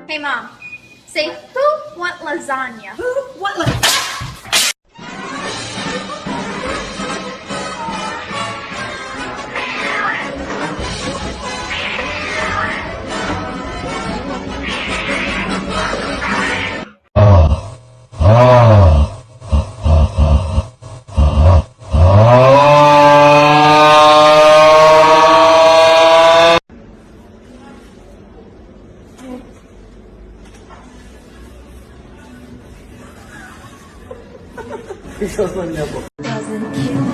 Hey mom, say who want lasagna? Who? What lasagna? Lasagna po. Doesn't kill